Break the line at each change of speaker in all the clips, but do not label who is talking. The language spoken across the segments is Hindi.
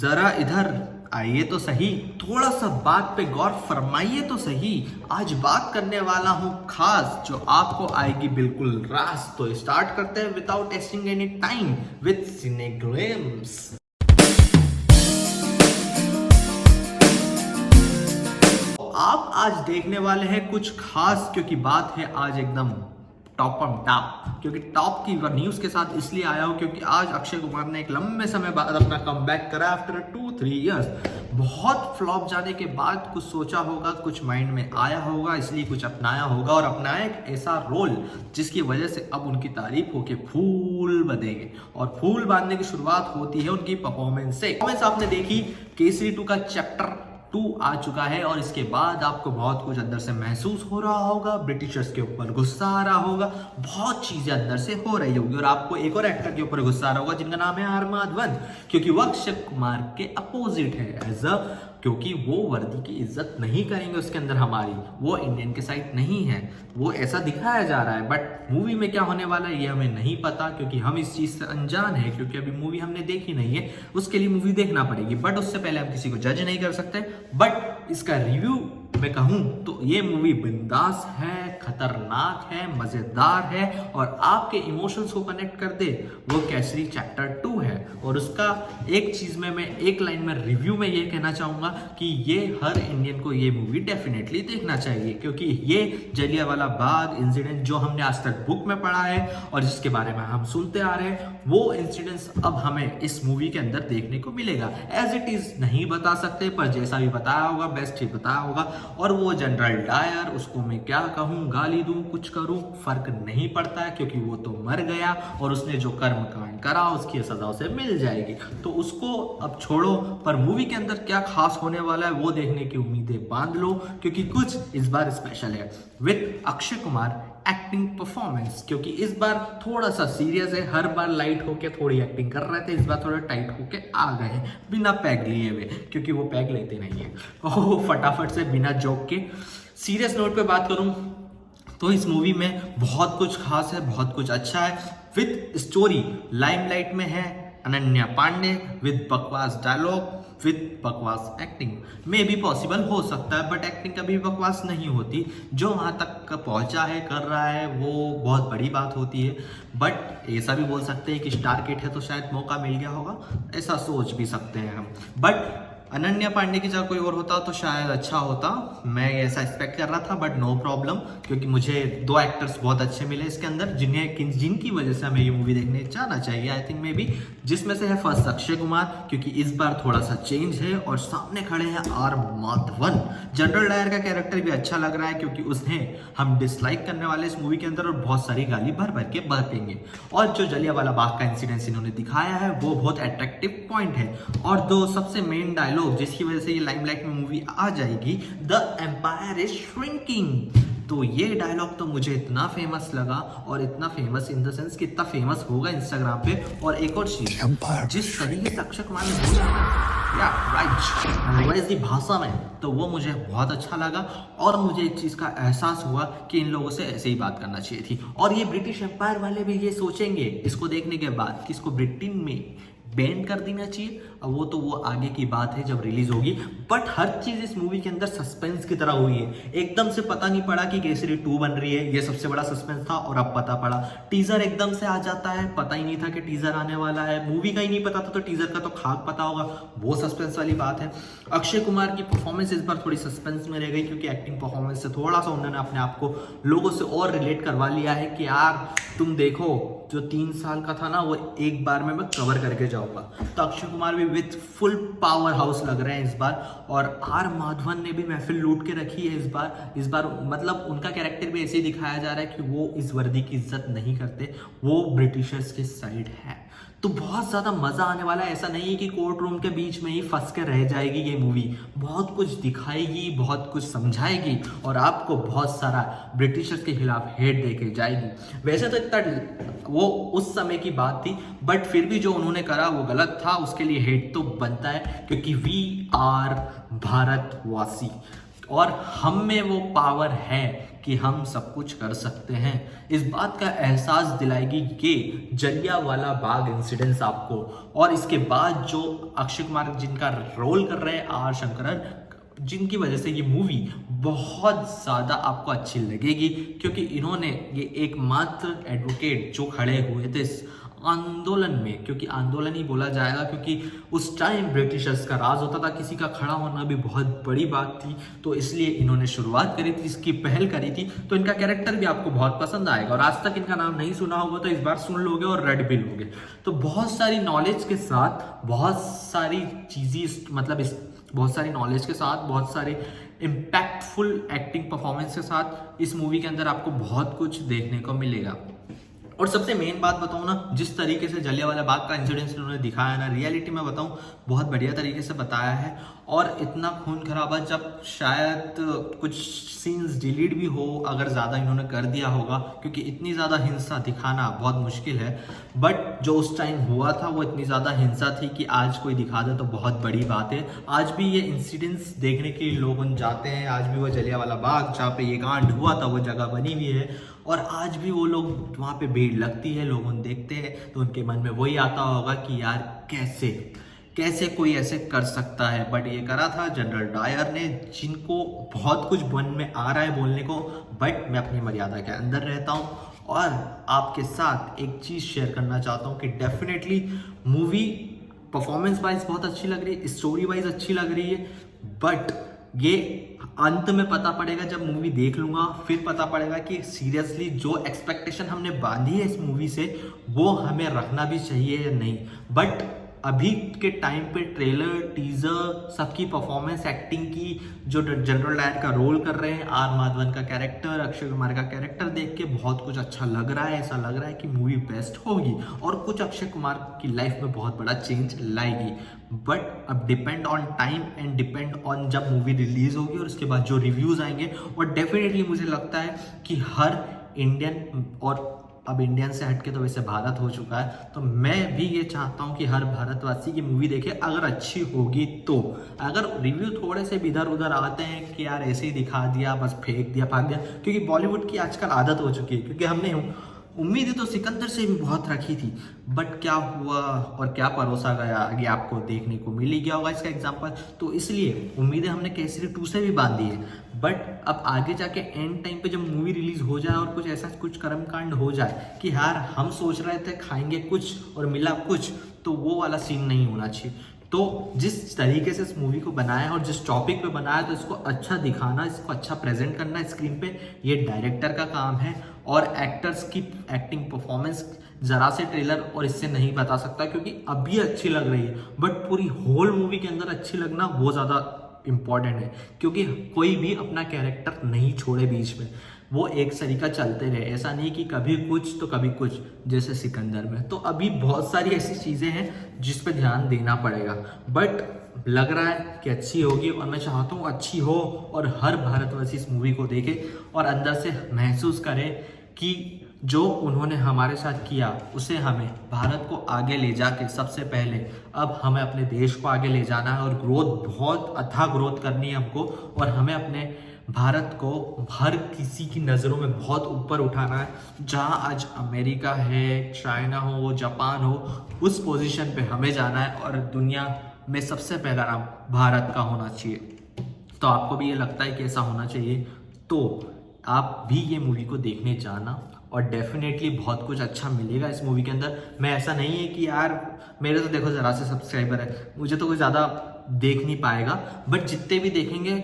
जरा इधर आइए तो सही, थोड़ा सा बात पे गौर फरमाइए तो सही। आज बात करने वाला हूँ खास, जो आपको आएगी बिल्कुल रास। तो स्टार्ट करते हैं without testing any time with सिनेग्लिम्स। आप आज देखने वाले हैं कुछ खास, क्योंकि बात है आज एकदम टॉप ऑन टॉप। क्योंकि टॉप की न्यूज के साथ इसलिए आया हूं क्योंकि आज अक्षय कुमार ने एक लंबे समय बाद अपना कमबैक करा आफ्टर 2-3 इयर्स। बहुत फ्लॉप जाने के बाद कुछ सोचा होगा, कुछ माइंड में आया होगा, इसलिए कुछ अपनाया होगा और अपनाया एक ऐसा रोल जिसकी वजह से अब उनकी तारीफ होके फूल बंधेंगे। और फूल बांधने की शुरुआत होती है उनकी परफॉर्मेंस से। परफॉर्मेंस आपने देखी, केसरी 2 का चैप्टर 2 आ चुका है और इसके बाद आपको बहुत कुछ अंदर से महसूस हो रहा होगा। ब्रिटिशर्स के ऊपर गुस्सा आ रहा होगा, बहुत चीजें अंदर से हो रही होगी। और आपको एक और एक्टर के ऊपर गुस्सा आ रहा होगा जिनका नाम है आर माधवन, क्योंकि वो अक्षय कुमार के अपोजिट है क्योंकि वो वर्दी की इज्जत नहीं करेंगे उसके अंदर हमारी, वो इंडियन के साइड नहीं है, वो ऐसा दिखाया जा रहा है। बट मूवी में क्या होने वाला है ये हमें नहीं पता, क्योंकि हम इस चीज से अनजान है, क्योंकि अभी मूवी हमने देखी नहीं है। उसके लिए मूवी देखना पड़ेगी, बट उससे पहले हम किसी को जज नहीं कर सकते। बट इसका रिव्यू मैं कहूं तो ये मूवी बिंदास है, खतरनाक है, मजेदार है और आपके इमोशंस को कनेक्ट कर दे, वो केसरी चैप्टर 2 है। और उसका एक चीज में मैं एक लाइन में रिव्यू में ये कहना चाहूंगा कि ये हर इंडियन को ये मूवी डेफिनेटली देखना चाहिए, क्योंकि ये जलियांवाला बाग इंसिडेंट जो हमने आज तक बुक में पढ़ा है और जिसके बारे में हम सुनते आ रहे हैं, वो इंसिडेंट्स अब हमें इस मूवी के अंदर देखने को मिलेगा। एज इट इज नहीं बता सकते, पर जैसा भी बताया होगा बेस्ट ही बताया होगा। और वो जनरल डायर, उसको मैं क्या कहूँ, गाली दूं, कुछ करूं, फर्क नहीं पड़ता है, क्योंकि वो तो मर गया और उसने जो कर्म कांड करा उसकी सजा उसे मिल जाएगी। तो उसको अब छोड़ो, पर मूवी के अंदर क्या खास होने वाला है वो देखने की उम्मीदें बांध लो, क्योंकि कुछ इस बार स्पेशल है with Akshay Kumar acting performance. क्योंकि इस बार थोड़ा सा सीरियस है, हर बार लाइट होके थोड़ी एक्टिंग कर रहे थे, इस बार थोड़ा टाइट होके आ गए हैं बिना पैग लिए हुए, क्योंकि वो पैग लेते नहीं है। ओह, फटाफट से बिना जोक के सीरियस नोट पे बात करूं तो इस मूवी में बहुत कुछ खास है, बहुत कुछ अच्छा है। विद स्टोरी लाइमलाइट में है अनन्या पांडे, विद बकवास डायलॉग, विद बकवास एक्टिंग। मे भी पॉसिबल हो सकता है, बट एक्टिंग कभी बकवास नहीं होती। जो वहां तक पहुंचा है, कर रहा है, वो बहुत बड़ी बात होती है। बट ऐसा भी बोल सकते हैं कि स्टार किड है तो शायद मौका मिल गया होगा, ऐसा सोच भी सकते हैं हम। बट अनन्या पांडे की जगह कोई और होता तो शायद अच्छा होता, मैं ऐसा एक्सपेक्ट कर रहा था। बट नो प्रॉब्लम, क्योंकि मुझे 2 एक्टर्स बहुत अच्छे मिले इसके अंदर, जिनकी वजह से हमें ये मूवी देखने जाना चाहिए आई थिंक मे बी। जिसमें से है फर्स्ट अक्षय कुमार, क्योंकि इस बार थोड़ा सा चेंज है, और सामने खड़े हैं आर माधवन। जनरल डायर का कैरेक्टर भी अच्छा लग रहा है, क्योंकि उसने हम डिसलाइक करने वाले इस मूवी के अंदर और बहुत सारी गाली भर भर के बरतेंगे। और जो जलियांवाला बाग का इंसिडेंस इन्होंने दिखाया है वो बहुत अट्रैक्टिव पॉइंट है। और दो सबसे मेन डायलॉग जिसकी वजह से ये लाइमलाइट में मूवी आ जाएगी, द एम्पायर इज श्रिंकिंग। तो ये डायलॉग तो मुझे इतना फेमस लगा, और इतना फेमस इन द सेंस कि इतना फेमस होगा इंस्टाग्राम पे। और एक और चीज, जिस तरीके से अक्षय कुमार ने बोला या राइट अंग्रेजी भाषा में, तो वो मुझे बहुत अच्छा लगा। और मुझे एक चीज का एहसास हुआ कि इन लोगों से ऐसे ही बात करना चाहिए थी। और ये ब्रिटिश एम्पायर वाले भी ये सोचेंगे इसको देखने के बाद कि इसको ब्रिटेन में बैन कर देना चाहिए। अब वो तो वो आगे की बात है जब रिलीज होगी। बट हर चीज इस मूवी के अंदर सस्पेंस की तरह हुई है। एकदम से पता नहीं पड़ा कि केसरी 2 बन रही है, ये सबसे बड़ा सस्पेंस था, और अब पता पड़ा। टीजर एकदम से आ जाता है, पता ही नहीं था कि टीजर आने वाला है। मूवी का ही नहीं पता था तो टीजर का तो खाक पता होगा, वो सस्पेंस वाली बात है। अक्षय कुमार की परफॉर्मेंस इस बार थोड़ी सस्पेंस में रह गई, क्योंकि एक्टिंग परफॉर्मेंस से थोड़ा सा उन्होंने अपने आप को लोगों से और रिलेट करवा लिया है कि यार तुम देखो, जो 3 साल का था ना वो एक बार में मैं कवर करके जाऊंगा। तो अक्षय कुमार भी विथ फुल पावर हाउस लग रहे हैं इस बार। और आर माधवन ने भी महफिल लूट के रखी है इस बार मतलब उनका कैरेक्टर भी ऐसे ही दिखाया जा रहा है कि वो इस वर्दी की इज्जत नहीं करते, वो ब्रिटिशर्स के साइड है। तो बहुत ज्यादा मजा आने वाला है। ऐसा नहीं है कि कोर्ट रूम के बीच में ही फंस के रह जाएगी ये मूवी, बहुत कुछ दिखाएगी, बहुत कुछ समझाएगी, और आपको बहुत सारा ब्रिटिशर्स के खिलाफ हेट देके जाएगी। वैसे तो इतना वो उस समय की बात थी, बट फिर भी जो उन्होंने करा वो गलत था, उसके लिए हेट तो बनता है, क्योंकि वी आर भारतवासी। और हम में वो पावर है कि हम सब कुछ कर सकते हैं। इस बात का एहसास दिलाएगी ये जलियांवाला बाग इंसिडेंट्स आपको। और इसके बाद जो अक्षय कुमार जिनका रोल कर रहे हैं आर शंकरन, जिनकी वजह से ये मूवी बहुत ज़्यादा आपको अच्छी लगेगी, क्योंकि इन्होंने ये एकमात्र एडवोकेट जो खड़े हुए थे इस आंदोलन में, क्योंकि आंदोलन ही बोला जाएगा क्योंकि उस टाइम ब्रिटिशर्स का राज होता था, किसी का खड़ा होना भी बहुत बड़ी बात थी, तो इसलिए इन्होंने शुरुआत करी थी, इसकी पहल करी थी। तो इनका कैरेक्टर भी आपको बहुत पसंद आएगा, और आज तक इनका नाम नहीं सुना होगा तो इस बार सुन लोगे और रेड भी लोगे। तो बहुत सारी नॉलेज के साथ, बहुत सारी चीज़ें, मतलब बहुत सारी नॉलेज के साथ, बहुत सारे इम्पैक्टफुल एक्टिंग परफॉर्मेंस के साथ इस मूवी के अंदर आपको बहुत कुछ देखने को मिलेगा। और सबसे मेन बात बताऊं ना, जिस तरीके से जलियांवाला बाग का इंसिडेंस उन्होंने दिखाया ना, रियलिटी में बताऊं बहुत बढ़िया तरीके से बताया है। और इतना खून खराबा, जब शायद कुछ सीन्स डिलीट भी हो अगर ज़्यादा इन्होंने कर दिया होगा, क्योंकि इतनी ज़्यादा हिंसा दिखाना बहुत मुश्किल है। बट जो उस टाइम हुआ था वो इतनी ज़्यादा हिंसा थी कि आज कोई दिखा दे तो बहुत बड़ी बात है। आज भी ये इंसिडेंट्स देखने के लिए लोग जाते हैं, आज भी वो जलियांवाला बाग जहाँ पे ये कांड हुआ था वो जगह बनी हुई है, और आज भी वो लोग वहाँ पे भीड़ लगती है, लोग देखते हैं, तो उनके मन में वही आता होगा कि यार कैसे कोई ऐसे कर सकता है। बट ये करा था जनरल डायर ने, जिनको बहुत कुछ मन में आ रहा है बोलने को, बट मैं अपनी मर्यादा के अंदर रहता हूँ। और आपके साथ एक चीज़ शेयर करना चाहता हूँ कि डेफिनेटली मूवी परफॉर्मेंस वाइज बहुत अच्छी लग रही है, स्टोरी वाइज अच्छी लग रही है, बट ये अंत में पता पड़ेगा, जब मूवी देख लूंगा फिर पता पड़ेगा कि सीरियसली जो एक्सपेक्टेशन हमने बांधी है इस मूवी से वो हमें रखना भी चाहिए या नहीं। बट अभी के टाइम पे ट्रेलर, टीजर, सबकी परफॉर्मेंस, एक्टिंग की, जो जनरल डायर का रोल कर रहे हैं, आर माधवन का कैरेक्टर, अक्षय कुमार का कैरेक्टर देख के बहुत कुछ अच्छा लग रहा है। ऐसा लग रहा है कि मूवी बेस्ट होगी और कुछ अक्षय कुमार की लाइफ में बहुत बड़ा चेंज लाएगी। बट अब depend on time and depend on जब मूवी रिलीज होगी और उसके बाद जो रिव्यूज आएंगे। और डेफिनेटली मुझे लगता है कि हर इंडियन, और अब इंडियन से हटके तो वैसे भारत हो चुका है, तो मैं भी ये चाहता हूँ कि हर भारतवासी की मूवी देखे, अगर अच्छी होगी तो। अगर रिव्यू थोड़े से भी इधर उधर आते हैं कि यार ऐसे ही दिखा दिया, बस फेंक दिया, भाग दिया, क्योंकि बॉलीवुड की आजकल आदत हो चुकी है। क्योंकि हमने उम्मीदें तो सिकंदर से भी बहुत रखी थी, बट क्या हुआ और क्या परोसा गया आगे आपको देखने को मिल ही गया होगा इसका एग्जाम्पल। तो इसलिए उम्मीदें हमने केसरी 2 से भी बांधी है, बट अब आगे जाके एंड टाइम पे जब मूवी रिलीज हो जाए और कुछ ऐसा कुछ कर्मकांड हो जाए कि यार हम सोच रहे थे खाएंगे कुछ और मिला कुछ, तो वो वाला सीन नहीं होना चाहिए। तो जिस तरीके से इस मूवी को बनाया और जिस टॉपिक पे बनाया, तो इसको अच्छा दिखाना, इसको अच्छा प्रेजेंट करना स्क्रीन पे, ये डायरेक्टर का काम है। और एक्टर्स की एक्टिंग परफॉर्मेंस जरा से ट्रेलर और इससे नहीं बता सकता, क्योंकि अभी अच्छी लग रही है, बट पूरी होल मूवी के अंदर अच्छी लगना वो ज़्यादा इम्पॉर्टेंट है। क्योंकि कोई भी अपना कैरेक्टर नहीं छोड़े बीच में, वो एक तरीका चलते रहे, ऐसा नहीं कि कभी कुछ तो कभी कुछ, जैसे सिकंदर में। तो अभी बहुत सारी ऐसी चीज़ें हैं जिस पे ध्यान देना पड़ेगा, बट लग रहा है कि अच्छी होगी, और मैं चाहता हूँ अच्छी हो और हर भारतवासी इस मूवी को देखे और अंदर से महसूस करे कि जो उन्होंने हमारे साथ किया उसे हमें भारत को आगे ले जाके, सबसे पहले अब हमें अपने देश को आगे ले जाना है और ग्रोथ, बहुत अथाह ग्रोथ करनी है हमको, और हमें अपने भारत को हर किसी की नज़रों में बहुत ऊपर उठाना है। जहां आज अमेरिका है, चाइना हो, जापान हो, उस पोजीशन पे हमें जाना है, और दुनिया में सबसे पहला नाम भारत का होना चाहिए। तो आपको भी ये लगता है कि ऐसा होना चाहिए, तो आप भी ये मूवी को देखने जाना, और डेफिनेटली बहुत कुछ अच्छा मिलेगा इस मूवी के अंदर। मैं, ऐसा नहीं है कि यार मेरे तो देखो ज़रा से सब्सक्राइबर है, मुझे तो कोई ज़्यादा देख नहीं पाएगा, बट जितने भी देखेंगे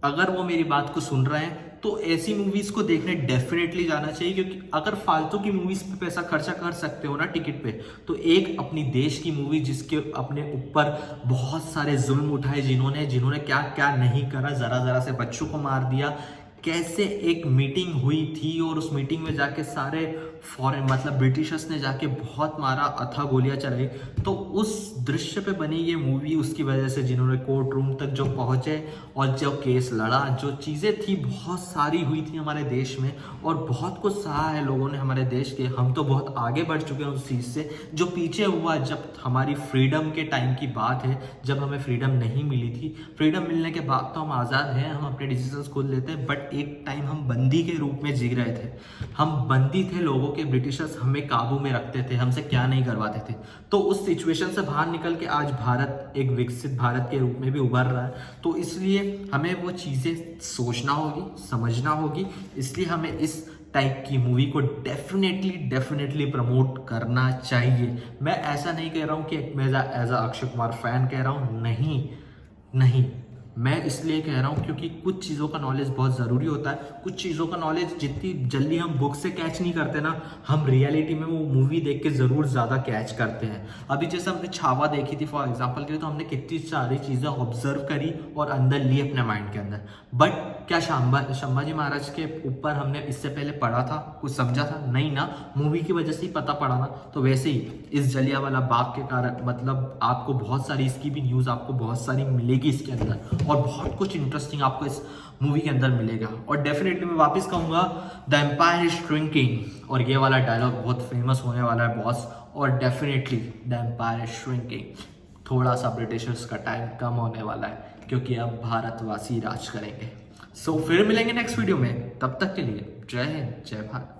अगर वो मेरी बात को सुन रहे हैं तो ऐसी मूवीज को देखने डेफिनेटली जाना चाहिए। क्योंकि अगर फालतू की मूवीज पे पैसा खर्चा कर सकते हो ना टिकट पे, तो एक अपनी देश की मूवी जिसके अपने ऊपर बहुत सारे जुल्म उठाए, जिन्होंने क्या क्या नहीं करा, जरा से बच्चों को मार दिया, कैसे एक मीटिंग हुई थी और उस मीटिंग में जाके सारे फॉरेन मतलब ब्रिटिशर्स ने जाके बहुत मारा, अथा गोलियां चलाई। तो उस दृश्य पे बनी ये मूवी उसकी वजह से, जिन्होंने कोर्ट रूम तक जो पहुंचे और जो केस लड़ा, जो चीज़ें थी बहुत सारी हुई थी हमारे देश में, और बहुत कुछ सहा है लोगों ने हमारे देश के। हम तो बहुत आगे बढ़ चुके हैं उस चीज़ से। जो पीछे हुआ जब हमारी फ्रीडम के टाइम की बात है, जब हमें फ्रीडम नहीं मिली थी, फ्रीडम मिलने के बाद तो हम आज़ाद हैं, हम अपने डिसीजंस खुद लेते हैं, बट एक टाइम हम बंदी के रूप में जी रहे थे। हम बंदी थे लोगों के, ब्रिटिशर्स हमें काबू में रखते थे, हमसे क्या नहीं करवाते थे। तो उस सिचुएशन से बाहर निकल के आज भारत एक विकसित भारत के रूप में भी उभर रहा है। तो इसलिए हमें वो चीज़ें सोचना होगी, समझना होगी। इसलिए हमें इस टाइप की मूवी को डेफिनेटली प्रमोट करना चाहिए। मैं ऐसा नहीं कह रहा हूँ कि मैं as a Akshay Kumar fan कह रहा हूँ, नहीं, मैं इसलिए कह रहा हूँ क्योंकि कुछ चीज़ों का नॉलेज बहुत ज़रूरी होता है। कुछ चीज़ों का नॉलेज जितनी जल्दी हम बुक से कैच नहीं करते ना, हम रियलिटी में वो मूवी देख के ज़रूर ज़्यादा कैच करते हैं। अभी जैसे हमने छावा देखी थी फॉर एग्जांपल के लिए, तो हमने कितनी सारी चीज़ें ऑब्जर्व करी और अंदर ली अपने माइंड के अंदर। बट क्या संभाजी महाराज के ऊपर हमने इससे पहले पढ़ा था, कुछ समझा था? नहीं ना, मूवी की वजह से ही पता पड़ा ना। तो वैसे ही इस जलियांवाला बाग के कारण मतलब आपको बहुत सारी इसकी भी न्यूज़ आपको बहुत सारी मिलेगी इसके अंदर, और बहुत कुछ इंटरेस्टिंग आपको इस मूवी के अंदर मिलेगा। और डेफिनेटली मैं वापस कहूँगा, द एम्पायर इज श्रिंकिंग, और ये वाला डायलॉग बहुत फेमस होने वाला है बॉस। और definitely the empire is shrinking, थोड़ा सा ब्रिटिशर्स का टाइम कम होने वाला है, क्योंकि अब भारतवासी राज करेंगे। सो फिर मिलेंगे नेक्स्ट वीडियो में, तब तक के लिए जय हिंद, जय भारत।